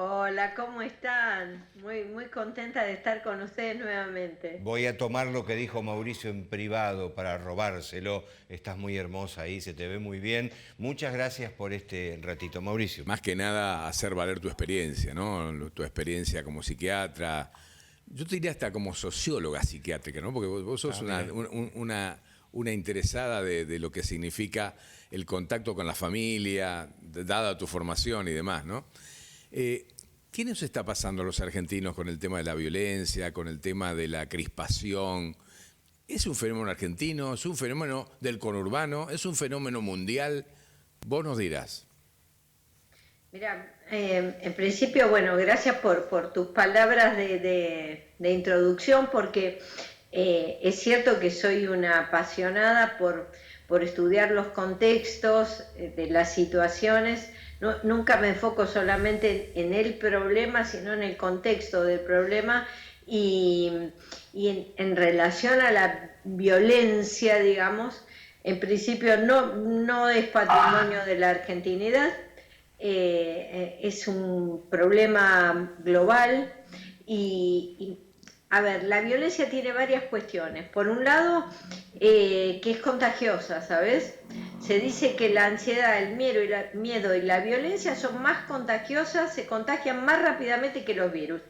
Hola, ¿cómo están? Muy contenta de estar con ustedes nuevamente. Voy a tomar lo que dijo Mauricio en privado para robárselo. Estás muy hermosa ahí, se te ve muy bien. Muchas gracias por este ratito, Mauricio. Más que nada hacer valer tu experiencia, ¿no? Tu experiencia como psiquiatra. Yo te diría hasta como socióloga psiquiátrica, ¿no? Porque vos sos Ah, mira. una interesada de lo que significa el contacto con la familia, dada tu formación y demás, ¿no? ¿Qué nos está pasando a los argentinos con el tema de la violencia, con el tema de la crispación? ¿Es un fenómeno argentino? ¿Es un fenómeno del conurbano? ¿Es un fenómeno mundial? Vos nos dirás. Mira, en principio, bueno, gracias por tus palabras de introducción, porque es cierto que soy una apasionada por estudiar los contextos de las situaciones. Nunca me enfoco solamente en el problema, sino en el contexto del problema y, en relación a la violencia, digamos, en principio no es patrimonio de la argentinidad. Es un problema global y, a ver, la violencia tiene varias cuestiones. Por un lado, que es contagiosa, ¿sabes? Se dice que la ansiedad, el miedo y la violencia son más contagiosas, se contagian más rápidamente que los virus.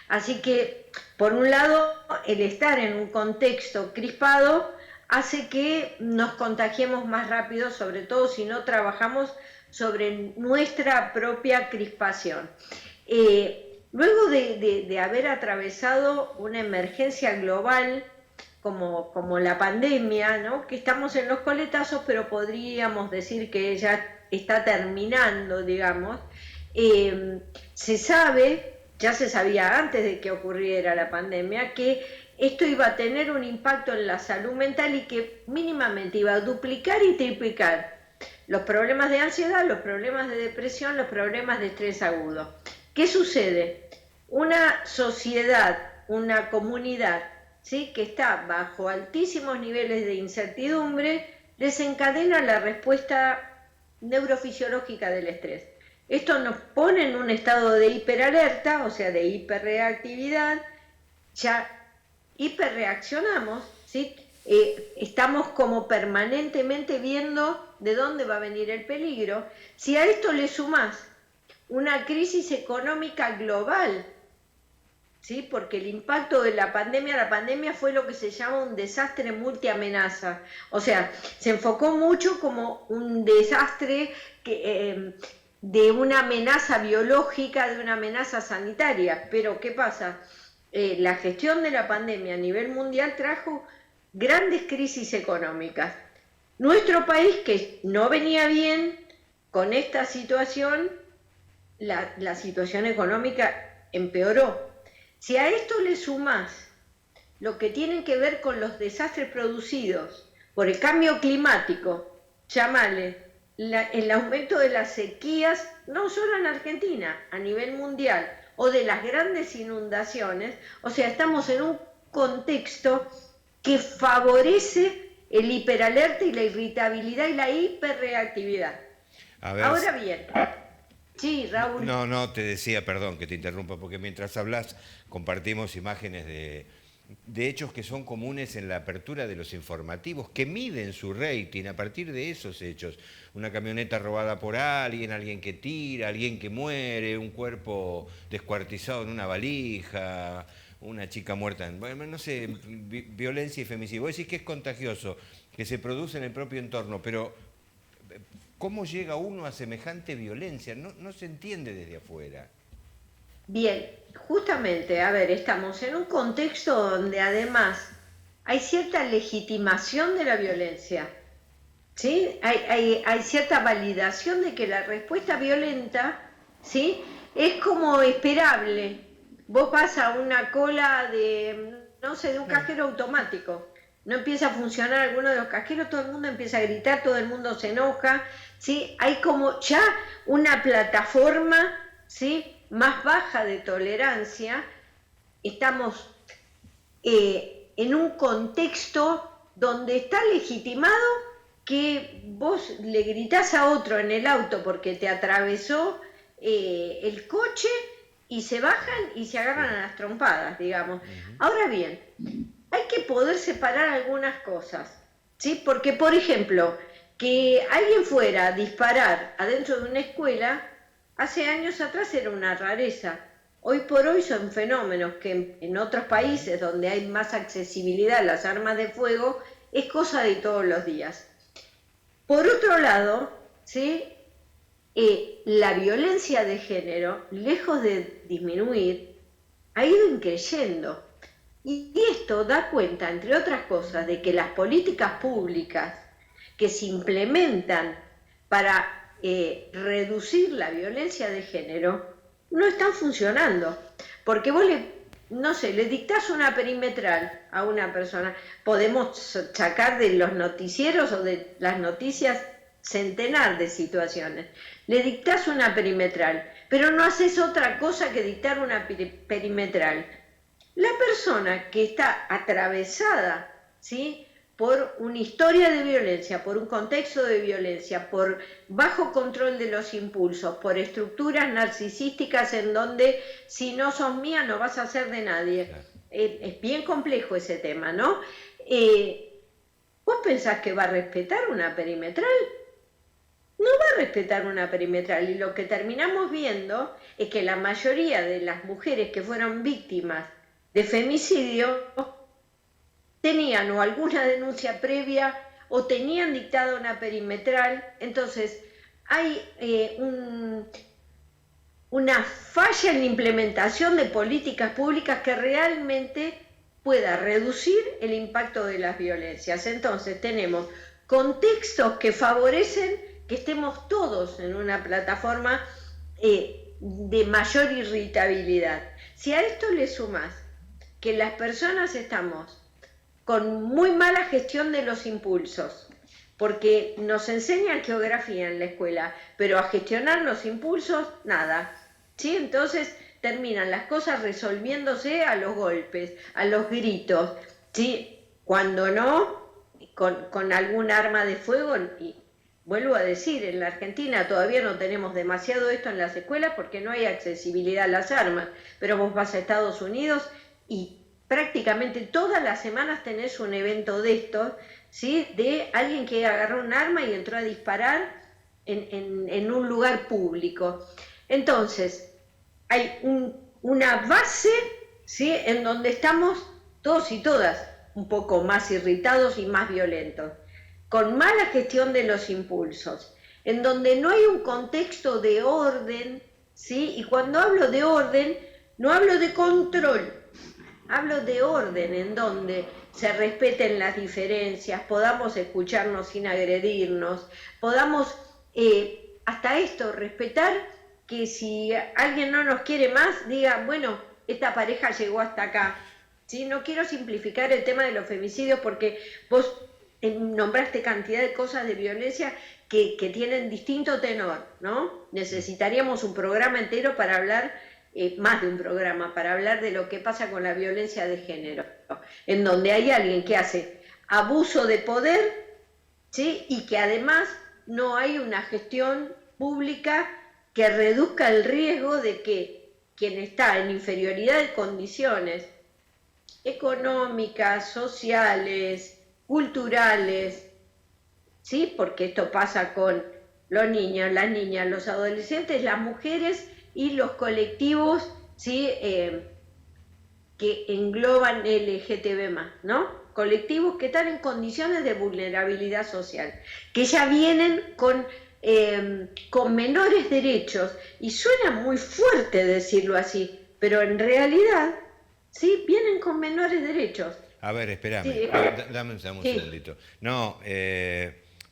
Así que, por un lado, el estar en un contexto crispado hace que nos contagiemos más rápido, sobre todo si no trabajamos sobre nuestra propia crispación. Luego de haber atravesado una emergencia global como la pandemia, ¿no? Que estamos en los coletazos, pero podríamos decir que ya está terminando, digamos, se sabe, ya se sabía antes de que ocurriera la pandemia, que esto iba a tener un impacto en la salud mental y que mínimamente iba a duplicar y triplicar los problemas de ansiedad, los problemas de depresión, los problemas de estrés agudo. ¿Qué sucede? Una sociedad, una comunidad, ¿sí?, que está bajo altísimos niveles de incertidumbre, desencadena la respuesta neurofisiológica del estrés. Esto nos pone en un estado de hiperalerta, o sea, de hiperreactividad, ya hiperreaccionamos, ¿sí? Estamos como permanentemente viendo de dónde va a venir el peligro. Si a esto le sumás una crisis económica global, ¿sí? Porque el impacto de la pandemia fue lo que se llama un desastre multiamenaza. O sea, se enfocó mucho como un desastre de una amenaza biológica, de una amenaza sanitaria. Pero ¿qué pasa? La gestión de la pandemia a nivel mundial trajo grandes crisis económicas. Nuestro país, que no venía bien con esta situación, la situación económica empeoró. Si a esto le sumás lo que tiene que ver con los desastres producidos por el cambio climático, llámale el aumento de las sequías, no solo en Argentina, a nivel mundial, o de las grandes inundaciones, o sea, estamos en un contexto que favorece el hiperalerta y la irritabilidad y la hiperreactividad. A ver, Ahora bien, sí, Raúl. no, te decía, perdón que te interrumpa, porque mientras hablas compartimos imágenes de hechos que son comunes en la apertura de los informativos, que miden su rating a partir de esos hechos. Una camioneta robada por alguien que tira, alguien que muere, un cuerpo descuartizado en una valija, una chica muerta en, bueno, no sé, violencia y femicidio. Vos decís que es contagioso, que se produce en el propio entorno, pero ¿cómo llega uno a semejante violencia? No se entiende desde afuera. Bien, justamente, a ver, estamos en un contexto donde además hay cierta legitimación de la violencia, ¿sí? Hay cierta validación de que la respuesta violenta, ¿sí?, es como esperable. Vos vas a una cola de, no sé, de un cajero automático, no empieza a funcionar alguno de los cajeros, todo el mundo empieza a gritar, todo el mundo se enoja, ¿sí? Hay como ya una plataforma, ¿sí?, más baja de tolerancia. Estamos en un contexto donde está legitimado que vos le gritás a otro en el auto porque te atravesó el coche y se bajan y se agarran a las trompadas, digamos. Ahora bien, hay que poder separar algunas cosas, ¿sí? Porque, por ejemplo, que alguien fuera a disparar adentro de una escuela, hace años atrás era una rareza. Hoy por hoy son fenómenos que en otros países donde hay más accesibilidad a las armas de fuego, es cosa de todos los días. Por otro lado, ¿sí? La violencia de género, lejos de disminuir, ha ido increyendo. Y esto da cuenta, entre otras cosas, de que las políticas públicas que se implementan para reducir la violencia de género no están funcionando. Porque vos no sé, le dictás una perimetral a una persona. Podemos sacar de los noticieros o de las noticias centenar de situaciones. Le dictás una perimetral, pero no haces otra cosa que dictar una perimetral. La persona que está atravesada, ¿sí?, por una historia de violencia, por un contexto de violencia, por bajo control de los impulsos, por estructuras narcisísticas en donde si no sos mía no vas a ser de nadie. Claro. Es bien complejo ese tema, ¿no? ¿Vos pensás que va a respetar una perimetral? No va a respetar una perimetral, y lo que terminamos viendo es que la mayoría de las mujeres que fueron víctimas de femicidio tenían o alguna denuncia previa o tenían dictada una perimetral. Entonces hay una falla en la implementación de políticas públicas que realmente pueda reducir el impacto de las violencias. Entonces tenemos contextos que favorecen que estemos todos en una plataforma de mayor irritabilidad. Si a esto le sumas que las personas estamos con muy mala gestión de los impulsos, porque nos enseñan geografía en la escuela, pero a gestionar los impulsos, nada, ¿sí? Entonces terminan las cosas resolviéndose a los golpes, a los gritos, ¿sí? Cuando no, con algún arma de fuego. Y vuelvo a decir, en la Argentina todavía no tenemos demasiado esto en las escuelas porque no hay accesibilidad a las armas, pero vos vas a Estados Unidos y prácticamente todas las semanas tenés un evento de estos, ¿sí?, de alguien que agarró un arma y entró a disparar en un lugar público. Entonces, hay una base, ¿sí?, en donde estamos todos y todas un poco más irritados y más violentos, con mala gestión de los impulsos, en donde no hay un contexto de orden, ¿sí? Y cuando hablo de orden, no hablo de control, hablo de orden en donde se respeten las diferencias, podamos escucharnos sin agredirnos, podamos, hasta esto, respetar que si alguien no nos quiere más, diga, bueno, esta pareja llegó hasta acá. ¿Sí? No quiero simplificar el tema de los femicidios porque vos nombraste cantidad de cosas de violencia que tienen distinto tenor, ¿no? Necesitaríamos un programa entero para hablar, más de un programa, para hablar de lo que pasa con la violencia de género, en donde hay alguien que hace abuso de poder, ¿sí?, y que además no hay una gestión pública que reduzca el riesgo de que quien está en inferioridad de condiciones económicas, sociales, culturales, ¿sí?, porque esto pasa con los niños, las niñas, los adolescentes, las mujeres y los colectivos, ¿sí?, que engloban LGTB+, ¿no? Colectivos que están en condiciones de vulnerabilidad social, que ya vienen con menores derechos, y suena muy fuerte decirlo así, pero en realidad, sí, vienen con menores derechos. A ver, espérame, Sí. dame un Sí. segundito. No,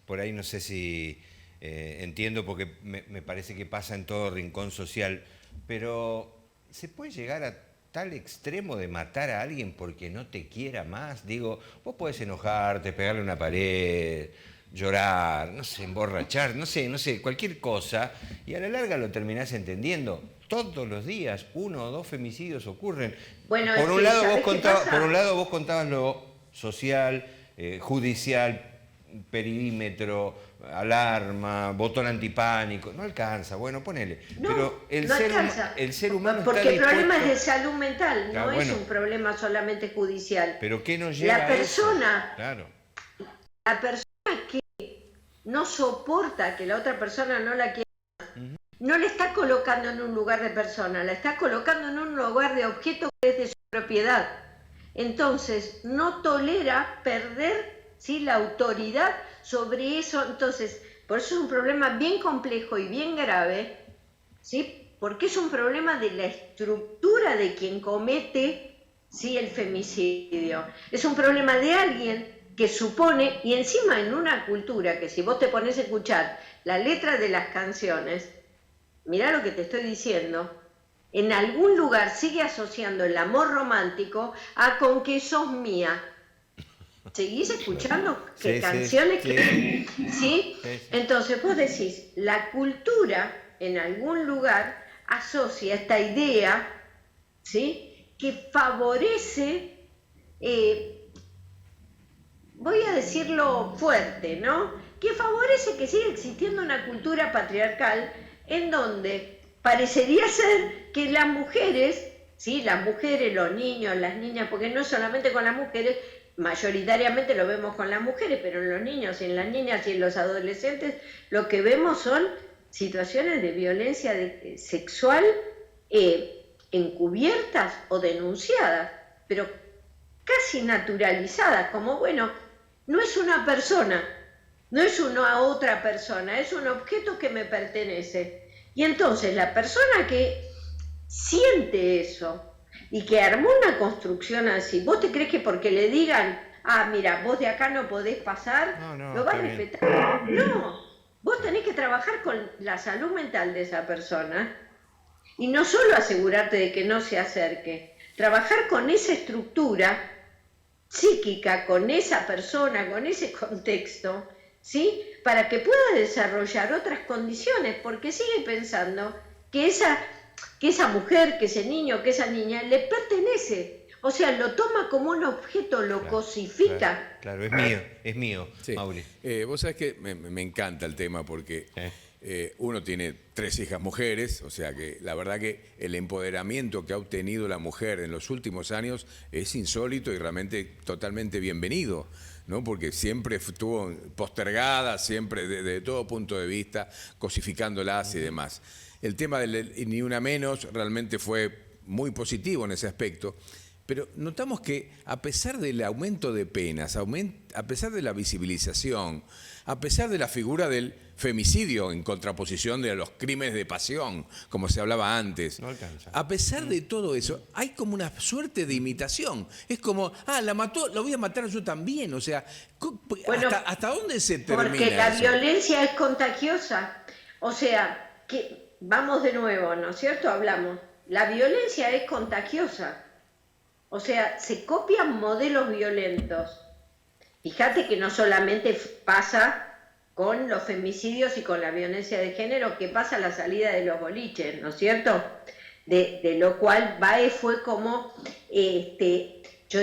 por ahí no sé si entiendo, porque me parece que pasa en todo rincón social, pero ¿se puede llegar a tal extremo de matar a alguien porque no te quiera más? Digo, vos podés enojarte, pegarle una pared, llorar, no sé, emborrachar, no sé, cualquier cosa, y a la larga lo terminás entendiendo. Todos los días 1 o 2 femicidios ocurren. Bueno, Por un lado vos pasa? contabas lo social, judicial, perímetro, alarma, botón antipánico, no alcanza, bueno, ponele. No, pero no alcanza. el ser humano Porque está el problema es de dispuesto... salud mental, Claro, no es bueno. un problema solamente judicial. Pero ¿qué nos lleva La a eso? persona, Claro. la persona que no soporta que la otra persona no la quiera, no le está colocando en un lugar de persona, la está colocando en un lugar de objeto que es de su propiedad. Entonces, no tolera perder, ¿sí?, la autoridad sobre eso. Entonces, por eso es un problema bien complejo y bien grave, ¿sí?, porque es un problema de la estructura de quien comete, ¿sí?, el femicidio. Es un problema de alguien que supone, y encima en una cultura que si vos te pones a escuchar la letra de las canciones, mirá lo que te estoy diciendo, en algún lugar sigue asociando el amor romántico a con que sos mía. ¿Seguís escuchando Sí, canciones sí, que... sí. ¿Sí? Sí. Entonces vos decís, la cultura en algún lugar asocia esta idea, ¿sí?, que favorece, voy a decirlo fuerte, ¿no?, que favorece que siga existiendo una cultura patriarcal en donde parecería ser que las mujeres, ¿sí?, las mujeres, los niños, las niñas, porque no solamente con las mujeres, mayoritariamente lo vemos con las mujeres, pero en los niños y en las niñas y en los adolescentes lo que vemos son situaciones de violencia sexual encubiertas o denunciadas, pero casi naturalizadas, como bueno, no es una persona, no es una otra persona, es un objeto que me pertenece. Y entonces la persona que siente eso y que armó una construcción así, ¿vos te crees que porque le digan, ah, mira, vos de acá no podés pasar, No, lo va a está bien. respetar? No, vos tenés que trabajar con la salud mental de esa persona y no solo asegurarte de que no se acerque, trabajar con esa estructura psíquica, con esa persona, con ese contexto, ¿sí?, para que pueda desarrollar otras condiciones, porque sigue pensando que esa mujer, que ese niño, que esa niña le pertenece. O sea, lo toma como un objeto, lo cosifica. Claro, es mío, Sí. Mauri. Vos sabés que me encanta el tema porque uno tiene 3 hijas mujeres, o sea que la verdad que el empoderamiento que ha obtenido la mujer en los últimos años es insólito y realmente totalmente bienvenido, ¿no? Porque siempre estuvo postergada, siempre desde todo punto de vista, cosificándolas y demás. El tema del Ni Una Menos realmente fue muy positivo en ese aspecto. Pero notamos que a pesar del aumento de penas, a pesar de la visibilización, a pesar de la figura del femicidio en contraposición de los crímenes de pasión, como se hablaba antes, No alcanza. a pesar de todo eso, hay como una suerte de imitación. Es como, la mató, lo voy a matar yo también. O sea, Bueno, ¿hasta dónde se termina porque la eso? violencia es contagiosa. O sea, que vamos de nuevo, ¿no es cierto? Hablamos. La violencia es contagiosa. O sea, se copian modelos violentos. Fíjate que no solamente pasa con los femicidios y con la violencia de género, que pasa a la salida de los boliches, ¿no es cierto? De lo cual Bae fue como, yo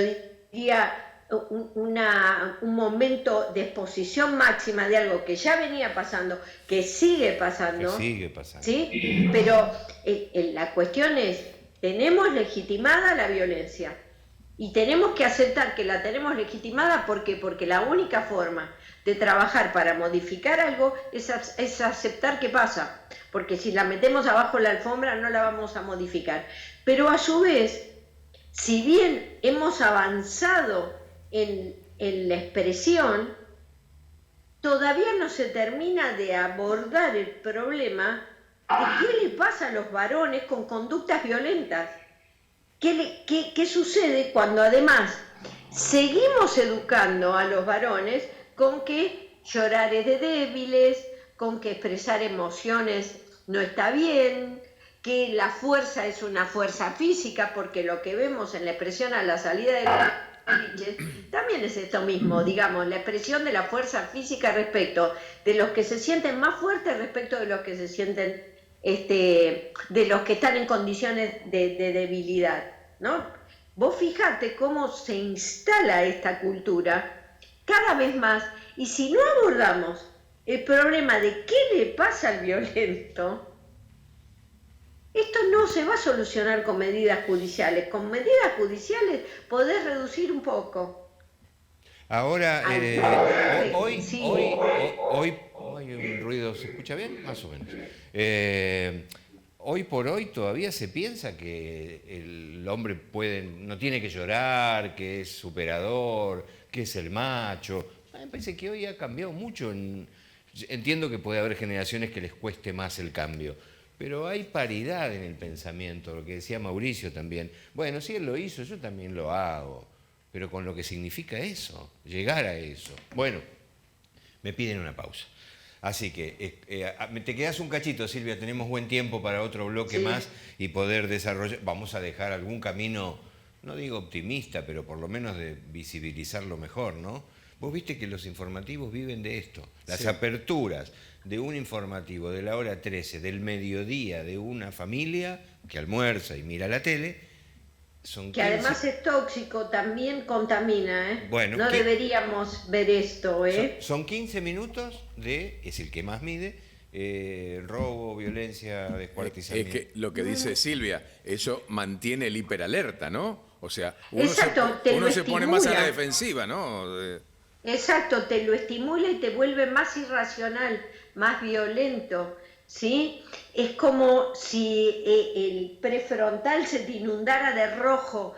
diría, un momento de exposición máxima de algo que ya venía pasando, que sigue pasando. Que sigue pasando. ¿Sí? Pero la cuestión es, tenemos legitimada la violencia y tenemos que aceptar que la tenemos legitimada. ¿Por qué? Porque la única forma de trabajar para modificar algo es aceptar que pasa, porque si la metemos abajo de la alfombra no la vamos a modificar. Pero a su vez, si bien hemos avanzado en la expresión, todavía no se termina de abordar el problema de qué le pasa a los varones con conductas violentas. ¿Qué sucede cuando además seguimos educando a los varones con que llorar es de débiles, con que expresar emociones no está bien, que la fuerza es una fuerza física, porque lo que vemos en la expresión a la salida de los boliches también es esto mismo, digamos, la expresión de la fuerza física respecto de los que se sienten más fuertes respecto de los que se sienten, de los que están en condiciones de debilidad, ¿no? Vos fijate cómo se instala esta cultura cada vez más, y si no abordamos el problema de qué le pasa al violento, esto no se va a solucionar con medidas judiciales. Con medidas judiciales podés reducir un poco. Ahora, hoy, Sí. hay un ruido, ¿se escucha bien? Más o menos. Hoy por hoy todavía se piensa que el hombre no tiene que llorar, que es superador, que es el macho. Me parece que hoy ha cambiado mucho. Entiendo que puede haber generaciones que les cueste más el cambio, pero hay paridad en el pensamiento, lo que decía Mauricio también. Bueno, si él lo hizo, yo también lo hago, pero con lo que significa eso, llegar a eso. Bueno, me piden una pausa. Así que te quedas un cachito, Silvia, tenemos buen tiempo para otro bloque Sí. más y poder desarrollar, vamos a dejar algún camino, no digo optimista, pero por lo menos de visibilizarlo mejor, ¿no? Vos viste que los informativos viven de esto, las Sí. aperturas de un informativo de la hora 13, del mediodía de una familia que almuerza y mira la tele, son Que 15. además es tóxico, también contamina, ¿eh? Bueno, no deberíamos ver esto, ¿eh? Son 15 minutos es el que más mide, robo, violencia, Es descuartizamiento. que lo que dice Silvia, eso mantiene el hiperalerta, ¿no? O sea, Exacto, te uno lo se pone más a la estimula. defensiva, ¿no? Exacto, te lo estimula y te vuelve más irracional, más violento, ¿sí? Es como si el prefrontal se te inundara de rojo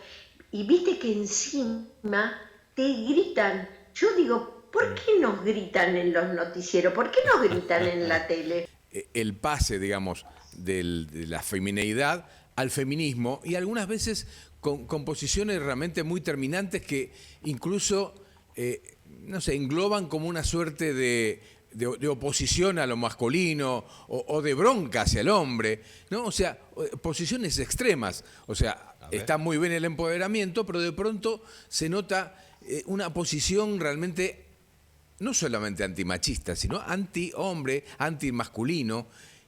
y viste que encima te gritan. Yo digo, ¿por qué nos gritan en los noticieros? ¿Por qué nos gritan en la tele? El pase, digamos, de la femineidad al feminismo y algunas veces con posiciones realmente muy terminantes que incluso, no sé, engloban como una suerte de oposición a lo masculino o de bronca hacia el hombre, ¿no? O sea, posiciones extremas. O sea, A ver. está muy bien el empoderamiento, pero de pronto se nota una posición realmente no solamente antimachista, sino anti-hombre, anti-masculino,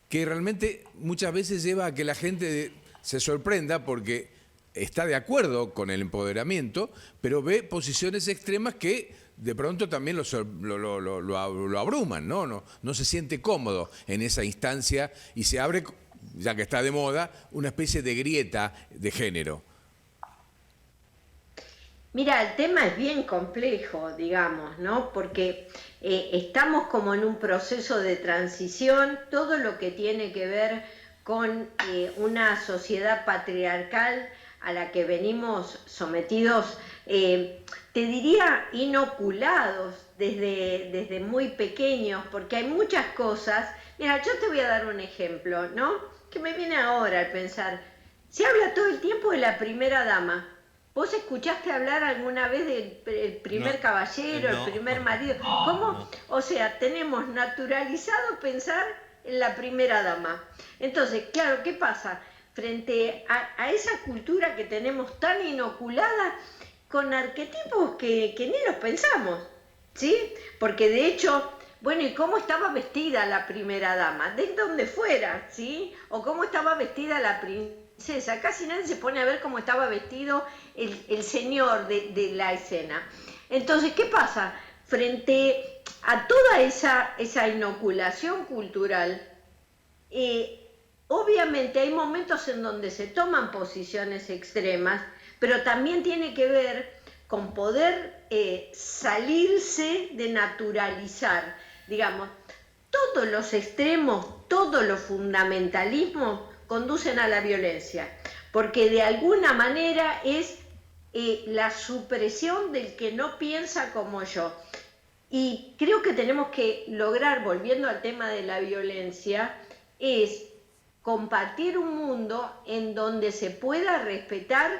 que realmente muchas veces lleva a que la gente se sorprenda porque está de acuerdo con el empoderamiento, pero ve posiciones extremas que de pronto también lo abruman, ¿no? No se siente cómodo en esa instancia y se abre, ya que está de moda, una especie de grieta de género. Mira, el tema es bien complejo, digamos, ¿no? Porque estamos como en un proceso de transición, todo lo que tiene que ver con una sociedad patriarcal a la que venimos sometidos, te diría inoculados desde muy pequeños, porque hay muchas cosas. Mira, yo te voy a dar un ejemplo, ¿no? Que me viene ahora al pensar. Se habla todo el tiempo de la primera dama. ¿Vos escuchaste hablar alguna vez del primer No, caballero, no, el primer marido? ¿Cómo? no. O sea, tenemos naturalizado pensar en la primera dama. Entonces, claro, ¿qué pasa? Frente a esa cultura que tenemos tan inoculada, con arquetipos que ni los pensamos, ¿sí? Porque de hecho, bueno, ¿y cómo estaba vestida la primera dama? De donde fuera, ¿sí? O cómo estaba vestida la princesa. Casi nadie se pone a ver cómo estaba vestido el señor de la escena. Entonces, ¿qué pasa? Frente a toda esa inoculación cultural, obviamente hay momentos en donde se toman posiciones extremas, pero también tiene que ver con poder salirse de naturalizar, digamos, todos los extremos, todos los fundamentalismos conducen a la violencia, porque de alguna manera es la supresión del que no piensa como yo. Y creo que tenemos que lograr, volviendo al tema de la violencia, es compartir un mundo en donde se pueda respetar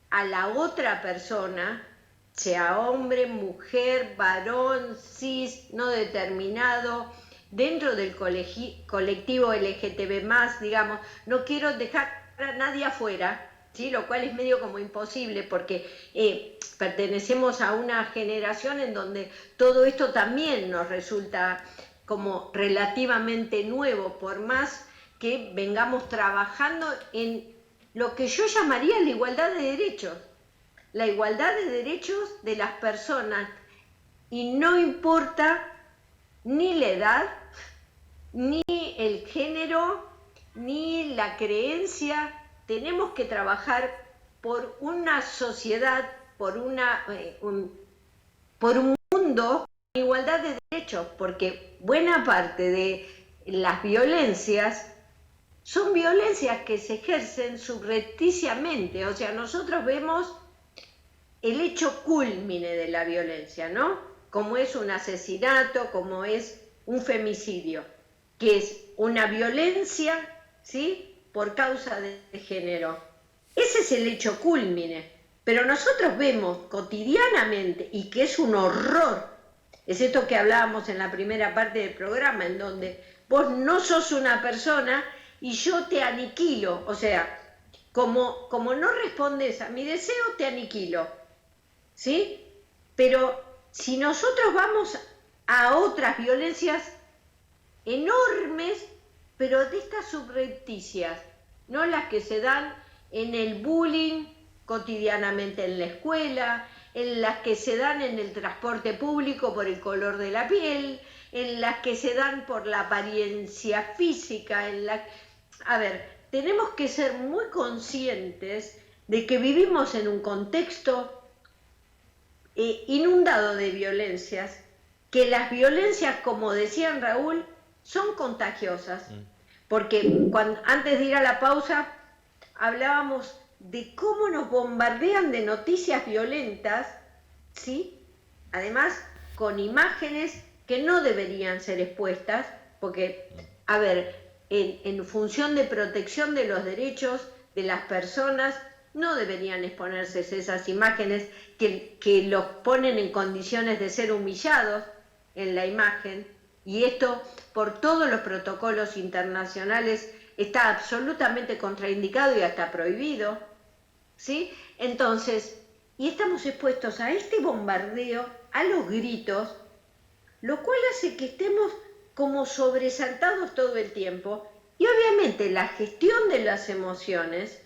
a la otra persona, sea hombre, mujer, varón, cis, no determinado, dentro del colectivo LGTB+, digamos, no quiero dejar a nadie afuera, ¿sí? Lo cual es medio como imposible porque pertenecemos a una generación en donde todo esto también nos resulta como relativamente nuevo, por más que vengamos trabajando en lo que yo llamaría la igualdad de derechos. La igualdad de derechos de las personas, y no importa ni la edad, ni el género, ni la creencia. Tenemos que trabajar por una sociedad, por un mundo con igualdad de derechos, porque buena parte de las violencias son violencias que se ejercen subrepticiamente. O sea, nosotros vemos el hecho cúlmine de la violencia, ¿no? Como es un asesinato, como es un femicidio, que es una violencia, ¿sí?, por causa de género. Ese es el hecho cúlmine. Pero nosotros vemos cotidianamente, y que es un horror, es esto que hablábamos en la primera parte del programa, en donde vos no sos una persona y yo te aniquilo. O sea, como no respondes a mi deseo, te aniquilo, ¿sí? Pero si nosotros vamos a otras violencias enormes, pero de estas subrepticias, no las que se dan en el bullying cotidianamente en la escuela, en las que se dan en el transporte público por el color de la piel, en las que se dan por la apariencia física, A ver, tenemos que ser muy conscientes de que vivimos en un contexto inundado de violencias, que las violencias, como decía Raúl, son contagiosas, porque antes de ir a la pausa hablábamos de cómo nos bombardean de noticias violentas, ¿sí? Además, con imágenes que no deberían ser expuestas, porque, a ver, en función de protección de los derechos de las personas, no deberían exponerse esas imágenes que los ponen en condiciones de ser humillados en la imagen, y esto, por todos los protocolos internacionales, está absolutamente contraindicado y hasta prohibido, ¿sí? Entonces, y estamos expuestos a este bombardeo, a los gritos, lo cual hace que estemos como sobresaltados todo el tiempo, y obviamente la gestión de las emociones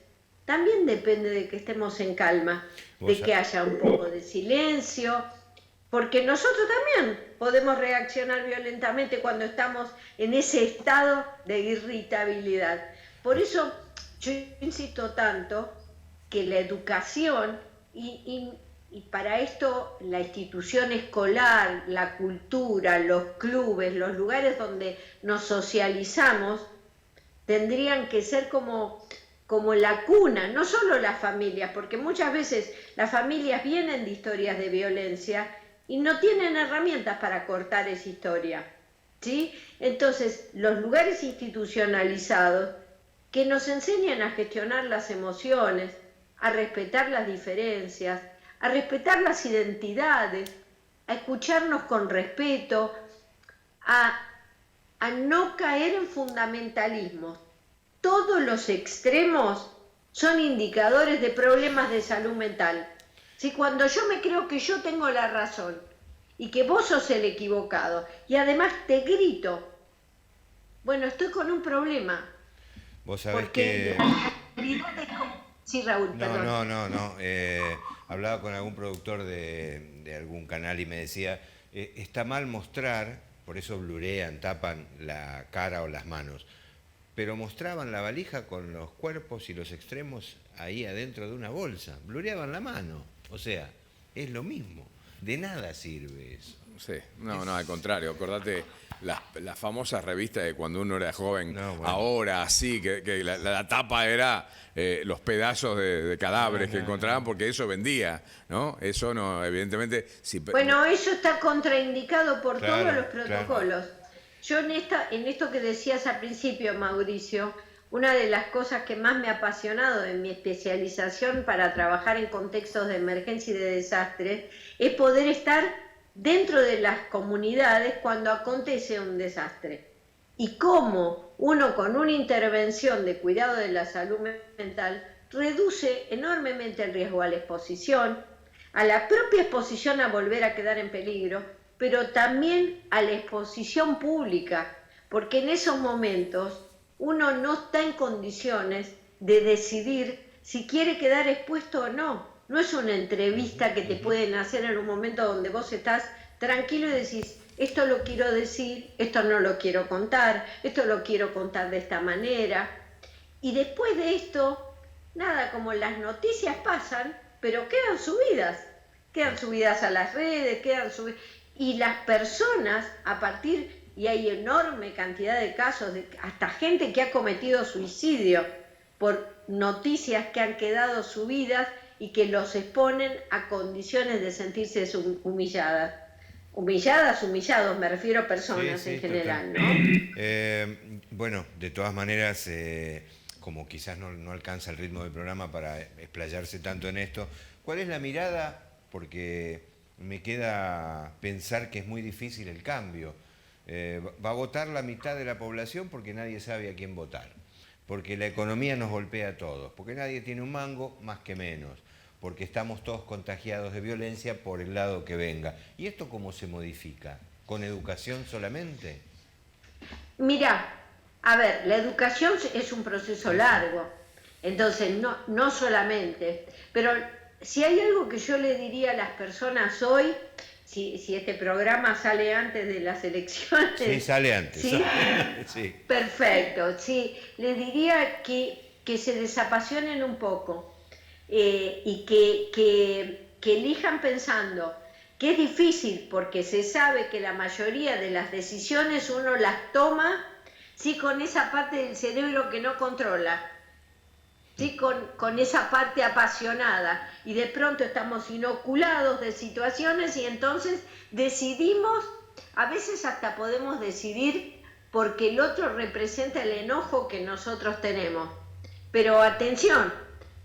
también depende de que estemos en calma, de que haya un poco de silencio, porque nosotros también podemos reaccionar violentamente cuando estamos en ese estado de irritabilidad. Por eso yo insisto tanto que la educación y para esto la institución escolar, la cultura, los clubes, los lugares donde nos socializamos, tendrían que ser como la cuna, no solo las familias, porque muchas veces las familias vienen de historias de violencia y no tienen herramientas para cortar esa historia, ¿sí? Entonces, los lugares institucionalizados que nos enseñan a gestionar las emociones, a respetar las diferencias, a respetar las identidades, a escucharnos con respeto, a no caer en fundamentalismos. Todos los extremos son indicadores de problemas de salud mental. Si cuando yo me creo que yo tengo la razón y que vos sos el equivocado y además te grito, bueno, estoy con un problema. Vos sabés porque que... Sí, Raúl, perdón. No. Hablaba con algún productor de algún canal y me decía, está mal mostrar, por eso blurean, tapan la cara o las manos, pero mostraban la valija con los cuerpos y los extremos ahí adentro de una bolsa, blureaban la mano, o sea, es lo mismo, de nada sirve eso. Sí, no, al contrario, acordate las famosas revistas de cuando uno era joven, ahora así, que la tapa era los pedazos de cadáveres que encontraban, porque eso vendía, ¿no? Eso no, evidentemente... Bueno, eso está contraindicado por todos los protocolos. Yo en esto que decías al principio, Mauricio, una de las cosas que más me ha apasionado en mi especialización para trabajar en contextos de emergencia y de desastre es poder estar dentro de las comunidades cuando acontece un desastre. Y cómo uno con una intervención de cuidado de la salud mental reduce enormemente el riesgo a la exposición, a la propia exposición a volver a quedar en peligro, pero también a la exposición pública, porque en esos momentos uno no está en condiciones de decidir si quiere quedar expuesto o no. No es una entrevista que te pueden hacer en un momento donde vos estás tranquilo y decís, esto lo quiero decir, esto no lo quiero contar, esto lo quiero contar de esta manera. Y después de esto, nada, como las noticias pasan, pero quedan subidas a las redes, y las personas a partir, y hay enorme cantidad de casos, hasta gente que ha cometido suicidio por noticias que han quedado subidas y que los exponen a condiciones de sentirse humilladas. Humillados, me refiero a personas en general, ¿no? Bueno, de todas maneras, como quizás no alcanza el ritmo del programa para explayarse tanto en esto, ¿cuál es la mirada? Porque me queda pensar que es muy difícil el cambio. Va a votar la mitad de la población porque nadie sabe a quién votar, porque la economía nos golpea a todos, porque nadie tiene un mango más que menos, porque estamos todos contagiados de violencia por el lado que venga. ¿Y esto cómo se modifica? ¿Con educación solamente? Mira, a ver, la educación es un proceso largo, entonces no solamente, pero si hay algo que yo le diría a las personas hoy, si este programa sale antes de las elecciones... Sí, sale antes. ¿Sí? Sí. Perfecto, sí, les diría que se desapasionen un poco y que elijan pensando que es difícil porque se sabe que la mayoría de las decisiones uno las toma, sí, con esa parte del cerebro que no controla, sí, con esa parte apasionada, y de pronto estamos inoculados de situaciones y entonces decidimos, a veces hasta podemos decidir porque el otro representa el enojo que nosotros tenemos. Pero atención,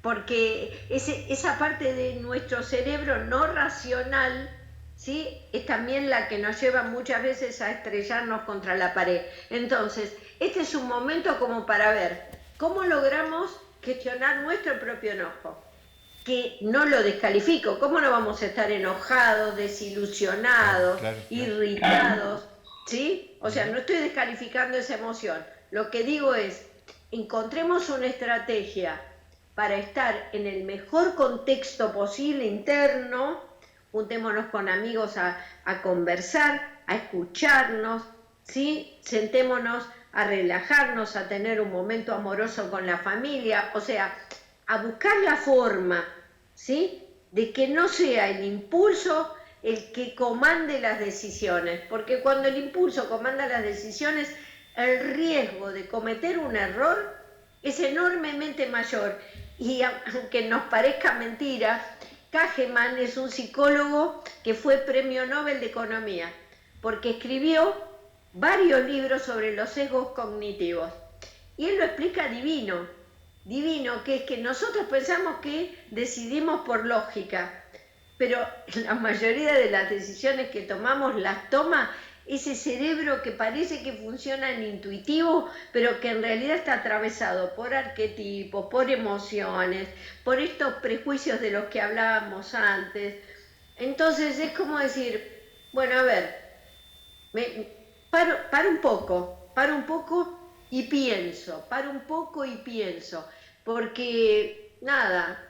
porque esa parte de nuestro cerebro no racional, ¿sí?, es también la que nos lleva muchas veces a estrellarnos contra la pared. Entonces, este es un momento como para ver cómo logramos gestionar nuestro propio enojo, que no lo descalifico. ¿Cómo no vamos a estar enojados, desilusionados, claro. irritados? ¿Sí? O sea, no estoy descalificando esa emoción. Lo que digo es, encontremos una estrategia para estar en el mejor contexto posible interno, juntémonos con amigos a conversar, a escucharnos, ¿sí? Sentémonos a relajarnos, a tener un momento amoroso con la familia, o sea, a buscar la forma, ¿sí?, de que no sea el impulso el que comande las decisiones, porque cuando el impulso comanda las decisiones, el riesgo de cometer un error es enormemente mayor. Y aunque nos parezca mentira, Kahneman es un psicólogo que fue premio Nobel de Economía, porque escribió varios libros sobre los sesgos cognitivos. Y él lo explica divino, que es que nosotros pensamos que decidimos por lógica, pero la mayoría de las decisiones que tomamos las toma ese cerebro que parece que funciona en intuitivo, pero que en realidad está atravesado por arquetipos, por emociones, por estos prejuicios de los que hablábamos antes. Entonces es como decir, bueno, a ver, paro un poco y pienso, porque nada,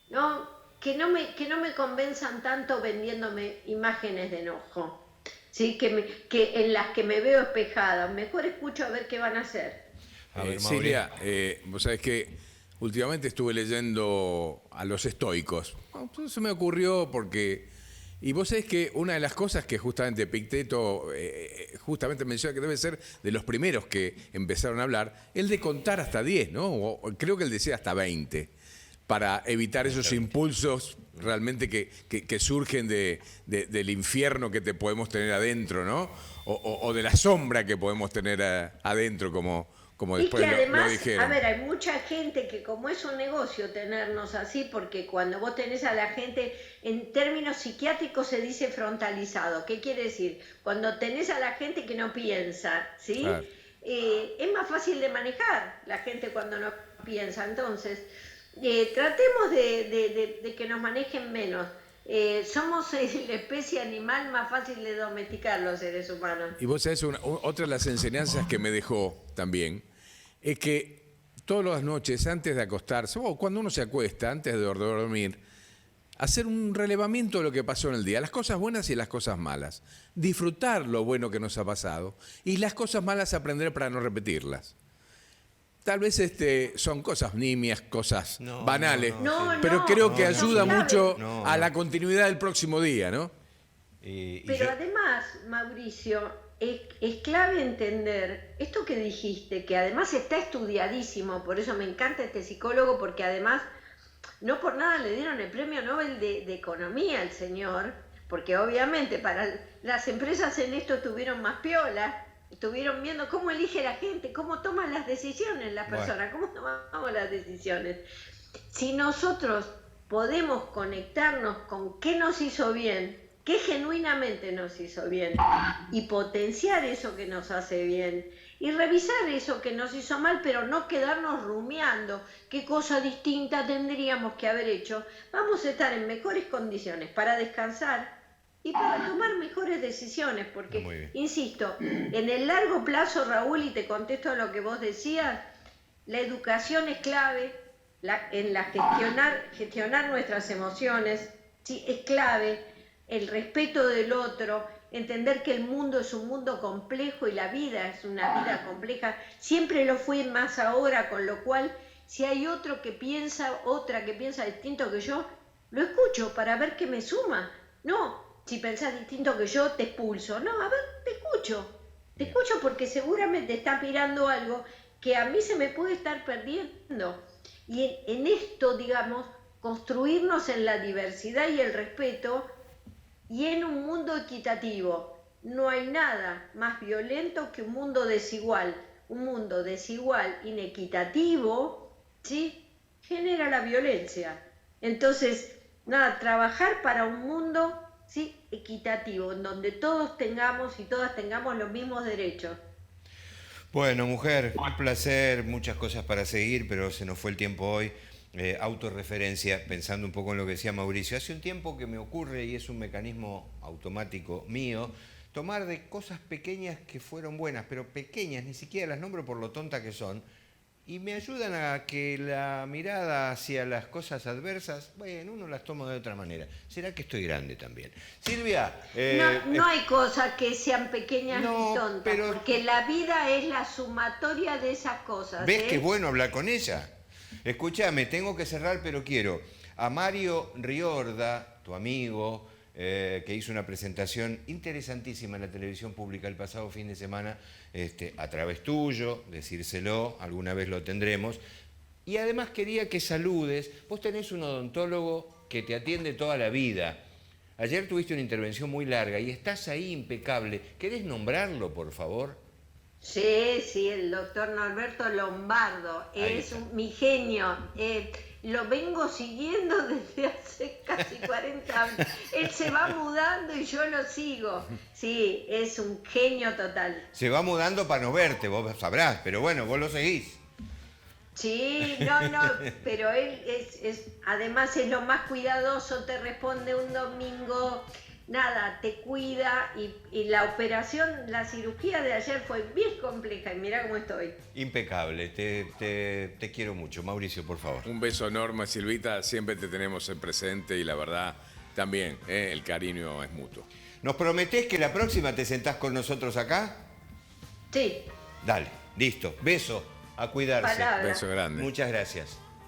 ¿no? Que no me convenzan tanto vendiéndome imágenes de enojo, ¿sí? En las que me veo espejada. Mejor escucho a ver qué van a hacer. A ver, Silvia, vos sabés que últimamente estuve leyendo a los estoicos. Entonces se me ocurrió porque... Y vos sabés que una de las cosas que justamente Epicteto justamente menciona que debe ser de los primeros que empezaron a hablar, el de contar hasta 10, ¿no? O creo que él decía hasta 20. Para evitar esos impulsos realmente que surgen del infierno que te podemos tener adentro, ¿no? O de la sombra que podemos tener adentro, como después que además, lo dijeron. A ver, hay mucha gente que como es un negocio tenernos así, porque cuando vos tenés a la gente, en términos psiquiátricos se dice frontalizado. ¿Qué quiere decir? Cuando tenés a la gente que no piensa, ¿sí? Claro. Es más fácil de manejar la gente cuando no piensa. Entonces... tratemos de que nos manejen menos. Somos la especie animal más fácil de domesticar, los seres humanos. Y vos sabés, otra de las enseñanzas que me dejó también es que todas las noches antes de acostarse, o cuando uno se acuesta, antes de dormir, hacer un relevamiento de lo que pasó en el día, las cosas buenas y las cosas malas. Disfrutar lo bueno que nos ha pasado y las cosas malas aprender para no repetirlas. Tal vez son cosas nimias, cosas banales, pero creo que ayuda mucho a la continuidad del próximo día, ¿no? Pero además, Mauricio, es clave entender esto que dijiste, que además está estudiadísimo, por eso me encanta este psicólogo, porque además, no por nada le dieron el premio Nobel de Economía al señor, porque obviamente para las empresas en esto estuvieron más piolas, estuvieron viendo cómo elige la gente, cómo toman las decisiones las personas, cómo tomamos las decisiones. Si nosotros podemos conectarnos con qué nos hizo bien, qué genuinamente nos hizo bien, y potenciar eso que nos hace bien, y revisar eso que nos hizo mal, pero no quedarnos rumiando qué cosa distinta tendríamos que haber hecho, vamos a estar en mejores condiciones para descansar y para tomar mejores decisiones, porque, insisto, en el largo plazo, Raúl, y te contesto a lo que vos decías, la educación es clave, gestionar nuestras emociones, ¿sí? Es clave, el respeto del otro, entender que el mundo es un mundo complejo y la vida es una vida compleja, siempre lo fue más ahora, con lo cual, si hay otra que piensa distinto que yo, lo escucho para ver qué me suma, no. Si pensás distinto que yo, te expulso. No, a ver, te escucho porque seguramente estás mirando algo que a mí se me puede estar perdiendo. Y en esto, digamos, construirnos en la diversidad y el respeto y en un mundo equitativo. No hay nada más violento que un mundo desigual. Un mundo desigual, inequitativo, ¿sí? Genera la violencia. Entonces, nada, trabajar para un mundo, ¿sí?, equitativo, en donde todos tengamos y todas tengamos los mismos derechos. Bueno, mujer, un placer, muchas cosas para seguir, pero se nos fue el tiempo hoy. Autorreferencia, pensando un poco en lo que decía Mauricio. Hace un tiempo que me ocurre, y es un mecanismo automático mío, tomar de cosas pequeñas que fueron buenas, pero pequeñas, ni siquiera las nombro por lo tonta que son, y me ayudan a que la mirada hacia las cosas adversas, bueno, uno las toma de otra manera. ¿Será que estoy grande también? Silvia... no hay cosas que sean pequeñas ni tontas, porque la vida es la sumatoria de esas cosas. ¿Ves que es bueno hablar con ella? Escúchame, tengo que cerrar, pero quiero a Mario Riorda, tu amigo, que hizo una presentación interesantísima en la televisión pública el pasado fin de semana, a través tuyo, decírselo, alguna vez lo tendremos. Y además quería que saludes, vos tenés un odontólogo que te atiende toda la vida. Ayer tuviste una intervención muy larga y estás ahí impecable. ¿Querés nombrarlo, por favor? Sí, el doctor Norberto Lombardo, es mi genio. Lo vengo siguiendo desde hace casi 40 años. Él se va mudando y yo lo sigo. Sí, es un genio total. Se va mudando para no verte, vos sabrás, pero bueno, vos lo seguís. Sí, no, pero él además es lo más cuidadoso, te responde un domingo, nada, te cuida y la operación, la cirugía de ayer fue bien compleja y mirá cómo estoy. Impecable, te quiero mucho. Mauricio, por favor. Un beso enorme, Silvita, siempre te tenemos en presente y la verdad también, el cariño es mutuo. ¿Nos prometés que la próxima te sentás con nosotros acá? Sí. Dale, listo. Beso, a cuidarse. Palabra. Beso grande. Muchas gracias.